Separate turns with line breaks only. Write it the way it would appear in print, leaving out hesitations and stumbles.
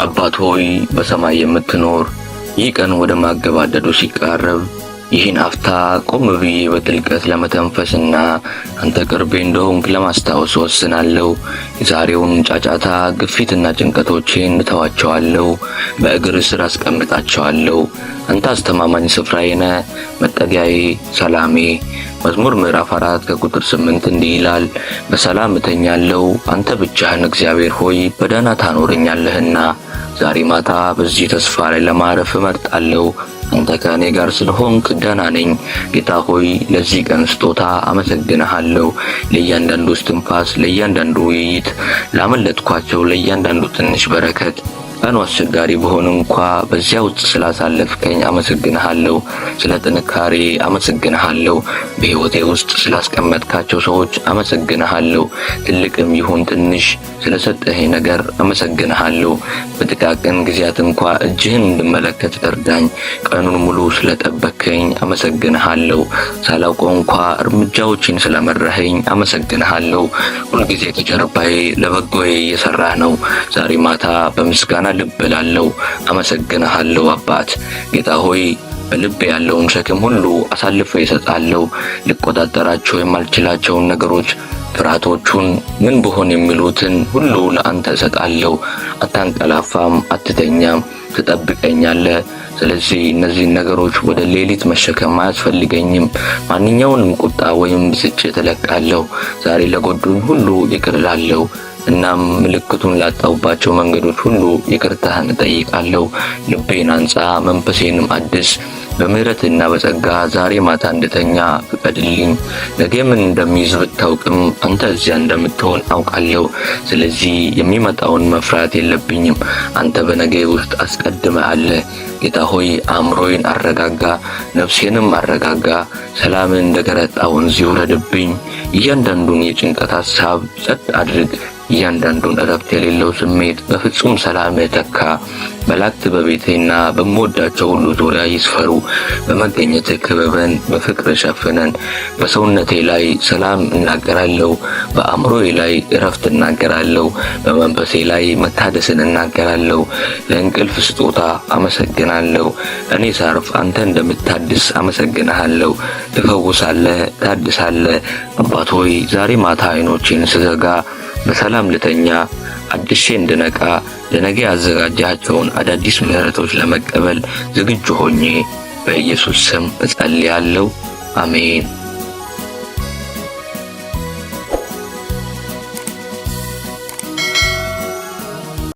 አባት ሆይ በሰማይ የምትኖር ይህ ቀን ወደ ማገባደዱ ሲቃረብ ይህን አፍታ ቆም ብዬ በጥልቀት ለመተንፈስና አንተ ቅርቤ እንደሆንክ ለማስታወስ ወስናለሁ። የዛሬውን ጫጫታ፣ ግፊትና ጭንቀቶቼን እተዋቸዋለሁ፣ በእግር ስር አስቀምጣቸዋለሁ። አንተ አስተማማኝ ስፍራዬ ነህ፣ መጠጊያዬ፣ ሰላሜ። መዝሙር ምዕራፍ 4 ከቁጥር 8 እንዲህ ይላል፣ በሰላም እተኛለሁ፣ አንተ ብቻህን እግዚአብሔር ሆይ በደህና ታኖረኛለህና። ዛሬ ማታ በዚህ ተስፋ ላይ ለማረፍ እመርጣለሁ። አንተ ከእኔ ጋር ስለሆንክ ደህና ነኝ። ጌታ ሆይ ለዚህ ቀን ስጦታ አመሰግንሃለሁ። ለእያንዳንዱ እስትንፋስ፣ ለእያንዳንዱ ውይይት፣ ላመለጥኳቸው ለእያንዳንዱ ትንሽ በረከት ቀኑ አስቸጋሪ በሆነ እንኳ በዚያ ውስጥ ስላሳለፍከኝ አመሰግንሃለሁ። ስለ ጥንካሬ አመሰግንሃለሁ። በሕይወቴ ውስጥ ስላስቀመጥካቸው ሰዎች አመሰግንሃለሁ። ትልቅም ይሁን ትንሽ ስለሰጠኸኝ ነገር አመሰግንሃለሁ። በጥቃቅን ጊዜያት እንኳ እጅህን እንድመለከት እርዳኝ። ቀኑን ሙሉ ስለጠበቅከኝ አመሰግንሃለሁ። ሳላውቀው እንኳ እርምጃዎችን ስለመራኸኝ አመሰግንሃለሁ። ሁልጊዜ ከጀርባዬ ለበጎዬ እየሰራህ ነው። ዛሬ ማታ በምስጋና ልብ እላለሁ። አመሰግንሃለሁ አባት። ጌታ ሆይ በልቤ ያለውን ሸክም ሁሉ አሳልፌ እሰጣለሁ። ልቆጣጠራቸው የማልችላቸውን ነገሮች፣ ፍርሃቶቹን፣ ምን ብሆን የሚሉትን ሁሉ ለአንተ እሰጣለሁ። አታንቀላፋም፣ አትተኛም፣ ትጠብቀኛለህ። ስለዚህ እነዚህን ነገሮች ወደ ሌሊት መሸከም አያስፈልገኝም። ማንኛውንም ቁጣ ወይም ብስጭት እለቃለሁ። ዛሬ ለጎዱኝ ሁሉ ይቅር እላለሁ። እናም ምልክቱን ላጣሁባቸው መንገዶች ሁሉ ይቅርታህን እጠይቃለሁ። ልቤን አንጻ፣ መንፈሴንም አድስ። በምህረትና በጸጋ ዛሬ ማታ እንድተኛ ፍቀድልኝ። ነገ ምን እንደሚይዝ ብታውቅም አንተ እዚያ እንደምትሆን አውቃለሁ። ስለዚህ የሚመጣውን መፍራት የለብኝም። አንተ በነገ ውስጥ አስቀድመህ አለ። ጌታ ሆይ አእምሮዬን አረጋጋ፣ ነፍሴንም አረጋጋ። ሰላምን እንደ ገረጣ ወንዝ ይውረድብኝ። እያንዳንዱን የጭንቀት ሐሳብ ጸጥ አድርግ። እያንዳንዱን እረፍት የሌለው ስሜት በፍጹም ሰላምህ ተካ። መላእክት በቤቴና በምወዳቸው ሁሉ ዙሪያ ይስፈሩ። በመገኘትህ ክበበን፣ በፍቅር ሸፍነን። በሰውነቴ ላይ ሰላም እናገራለሁ፣ በአእምሮዬ ላይ እረፍት እናገራለሁ፣ በመንፈሴ ላይ መታደስን እናገራለሁ። ለእንቅልፍ ስጦታ አመሰግናለሁ። እኔ ሳርፍ አንተ እንደምታድስ አመሰግንሃለሁ። ትፈውሳለህ፣ ታድሳለህ። አባት ሆይ ዛሬ ማታ ዓይኖቼን ስዘጋ በሰላም ልተኛ፣ አዲሼ እንድነቃ፣ ለነገ ያዘጋጃቸውን አዳዲስ ምሕረቶች ለመቀበል ዝግጁ ሆኜ በኢየሱስ ስም እጸልያለሁ። አሜን።